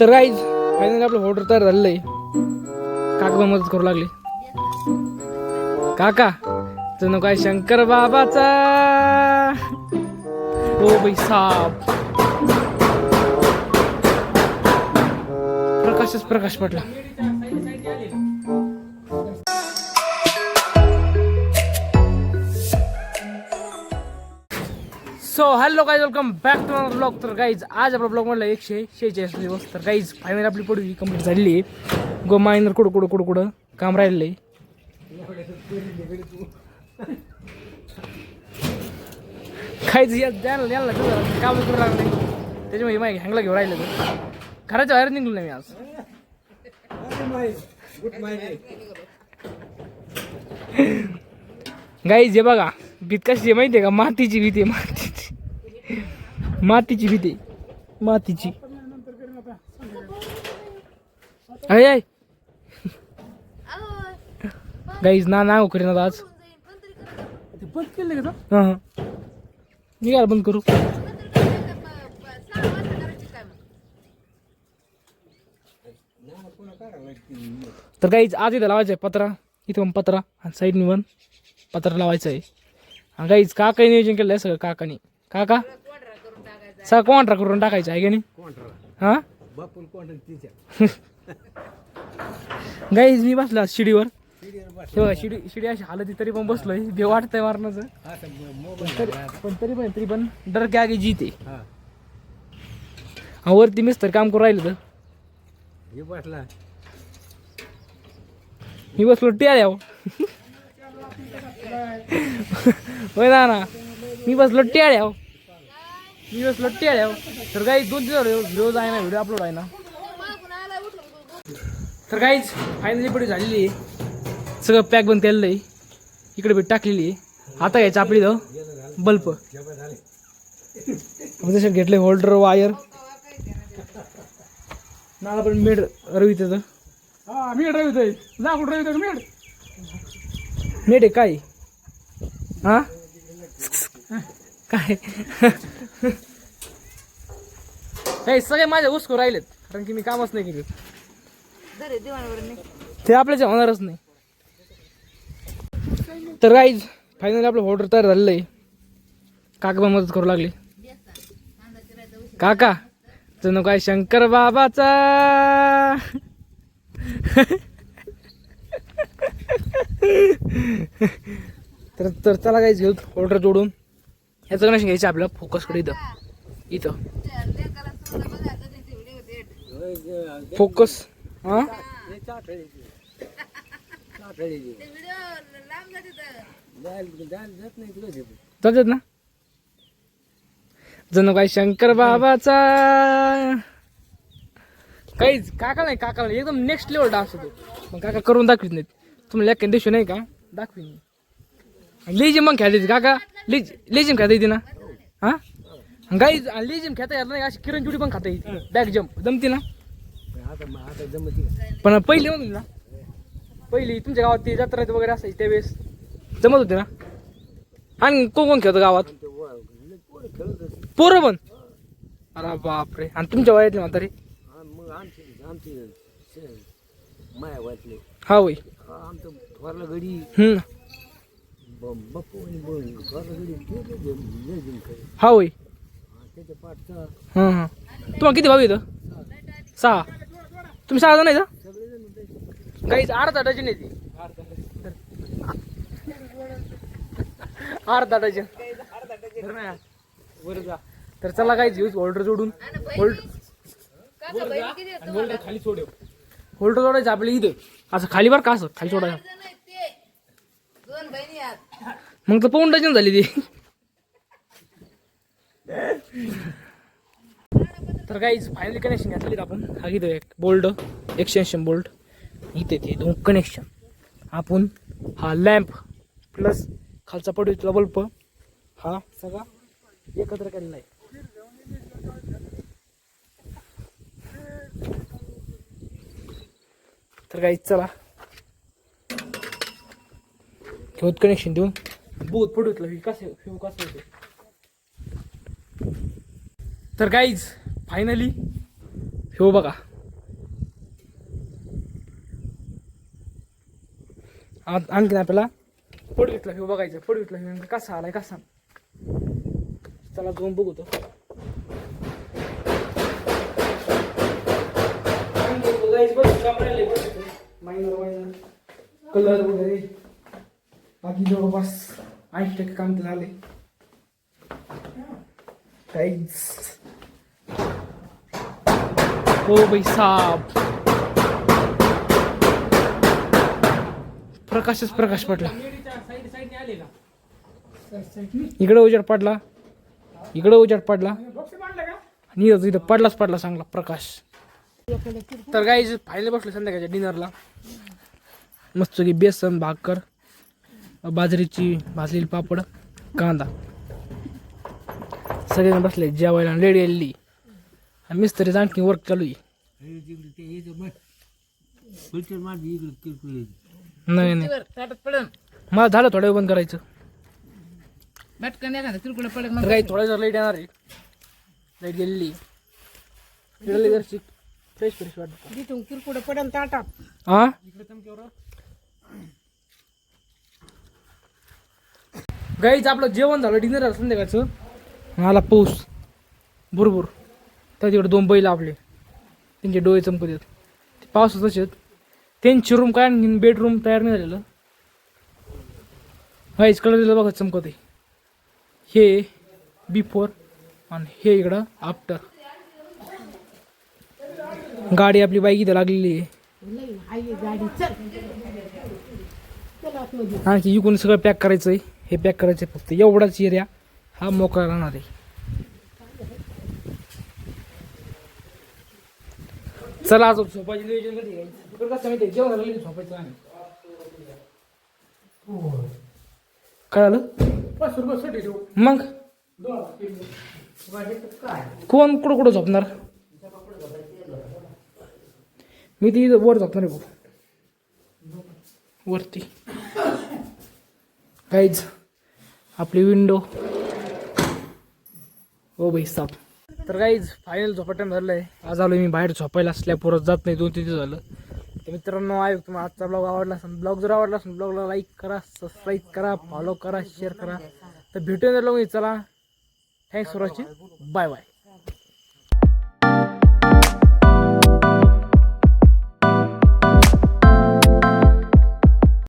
तर guys finally आपलं order तयार झालेलं आहे. काका मदत करू लागले. काका जणू काय शंकर बाबाचा ओ बाई साप. प्रकाशच प्रकाश पडला. So hello guys, welcome back to our blog. तर गाईज आज आपला ब्लॉग म्हटलं 146 दिवस. तर गाईज फायनली आपली पडवी कंप्लीट झालेली आहे. गो मायनर कुठं काम राहिलेलं आहे. काहीच यायला काम करू लागलं नाही, त्याच्यामुळे माहिती हँगला घेऊन राहिलं. तर घराच्या बाहेर निघलो नाही मी आज. गाईज हे बघा भीत कशी आहे माहिती आहे का? मातीची भीती आहे. मातीची भीती मातीची. अय गाईज ना करीन आज. बंद केलं का? हां मी काय बंद करू. तर गाईज आज इथं लावायचं आहे पत्रा. इथं पण पत्रा आणि साईडनी पण पत्रा लावायचं आहे. आणि गाईज काकाने नियोजन केलं आहे सगळं. काकाने काका सगळं कॉन्ट्रा करून टाकायचं आहे का नाही? हा गाईज मी बसला शिडीवर. तेव्हा शिडी अशी हालती तरी पण बसलोय. भे वाटतंय मारण्याचं, पण तरी पण डर के आगे जीते. वरती मिस्तर काम करू राहिलं. तर मी बसलो टेळ्याव. होय ना मी बसलो टेळ्याव. तर गाईज 2 दिवस व्हिडिओ आहे ना, व्हिडिओ अपलोड आहे ना. तर गाईज फायनली पडी झालेली आहे. सगळं पॅक बंद केलेलं आहे. इकडे बी टाकलेली आहे. आता घ्यायचं आपली बल्ब. तसे घेतले होल्डर वायर. नाला पण मेड रवी त्याचं. मेड रवी जा कुठं रवी मेड मेड आहे काय? हा काय काही सगळे माझ्या उसको राहिलेत, कारण की मी कामच नाही केलं. ते आपल्याच्या होणारच नाही. तर गाईज फायनली आपलं ऑर्डर तयार झालेलं आहे. काका पण मदत करू लागले. काका जणू काय शंकर बाबाचा तर चला गाईज घेऊ ऑर्डर जोडून. ह्याचं कनेक्शन घ्यायचं आपल्याला फोकसकडे. इथं फोकस. हा जातात ना. जणू काय शंकर बाबाचा. काहीच काका नाही, काकाला एकदम नेक्स्ट लेवल डान्स होतो. मग काका करून दाखवित नाहीत. तुम्हाला एक कंडिशन आहे का दाखवीन. लेजिम मग खेळता येते काका. लेजिम खेळता येते ना. हा गाईज लेजिम खेळता येत नाही. अशी किरण जुडी पण खाता येते. बॅक जम्प जमते ना. पण पहिली म्हणून ना, पहिली तुमच्या गावात ती जत्रा वगैरे असायची त्यावेळेस जमत होते ना. आणि कोण खेळतं गावात? पोरं पण. अरे बापरे. आणि तुमच्या वयातले म्हातारे? हा होय. हा होय. हां तुम्हाला किती भाऊ येतं? 6. तुम्ही 6 जण आहे का? गाईज अर्धा डझन येते. अर्धा डझन. तर चला गाईज यूज होल्डर जोडून. होल्डर खाली सोड. होल्डर जोडायचं आपल्या इथं असं खाली बरं का, असं खाली सोडायचं. मग तर 5 डझन झाली ती. तर गाईज फायनली कनेक्शन घातलेत आपण. हा इथं एक बोल्ट एक्सटेन्शन बोल्ट. इथे ते 2 कनेक्शन. आपण हा लॅम्प प्लस खालचा पडवीतला बल्ब हा सगळा एकत्र केलेला आहे. तर गाईज चला घेऊत कनेक्शन देऊन. बहुत पडवीतलं कसं होते. तर गाईज फायनली हो बघा आणखीन आपल्याला पडवीतला व्ह्यू बघायचं. पडवीतला व्ह्यू कसा आलाय कसा. चला जाऊन बघू तो. कलर वगैरे बाकी जवळपास 80% काम तर झाले. काहीच हो भाई साहेब, प्रकाशच प्रकाश पडला. इकडे उजेड पडला, इकडे उजेड पडला आणि इथं पडलाच पडला चांगला प्रकाश. तर गाईज फायनली बसलो संध्याकाळच्या डिनरला. मस्त की बेसन, भाकर, बाजरीची भाजलेली पापड, कांदा, सगळेजण बसले जेवायला. लेडी आली आणि मिस्त्रीच आणखी वर्क चालू आहे. नाही नाही मला झालं थोड्या वेळ बंद करायचं. काही थोड्या जर लाईट येणार आहे. लाईट गेलेली जरशी फ्रेश फ्रेश वाटत. किरकोळ पडन ताटात. हा गाईच आपलं जेवण झालं, डिनर झालं संध्याकाळचं. मला पाऊस बरोबर त्या तिकडे 2 बैल आपले, त्यांचे डोळे चमकत येत. पावसाच आहेत. त्यांची रूम काय बेडरूम तयार नाही झालेलं. गाईच कलर दिलं बघा चमकत आहे. हे बिफोर आणि हे इकडं आफ्टर. गाडी आपली बाईक इथं लागलेली आहे. आणखी इकडून सगळं पॅक करायचं आहे. हे पॅक करायचं आहे फक्त. एवढाच एरिया हा मोकळा राहणार आहे. चला आज झोपायची नियोजन कधी कसं माहिती जेवण झालं झोपायचं आम्ही. काय झालं मग कोण कुठं कुठं झोपणार. मी ती वर झोपणार आहे भाऊ, वरती. गाईज आपली विंडो हो भाई साप. तर गाईज फायनल झोपा टाइम झालं आहे. आज आलो मी बाहेर झोपायला. असल्यापोरच जात नाही. 2-3 दिवस झालं. तर मित्रांनो आहे तुम्हाला आजचा ब्लॉग आवडला असेल, ब्लॉग जर आवडला असेल ब्लॉगला लाईक करा, सबस्क्राईब करा, फॉलो करा, शेअर करा. तर भेटूया ब्लॉग. चला thanks for watching. Bye bye.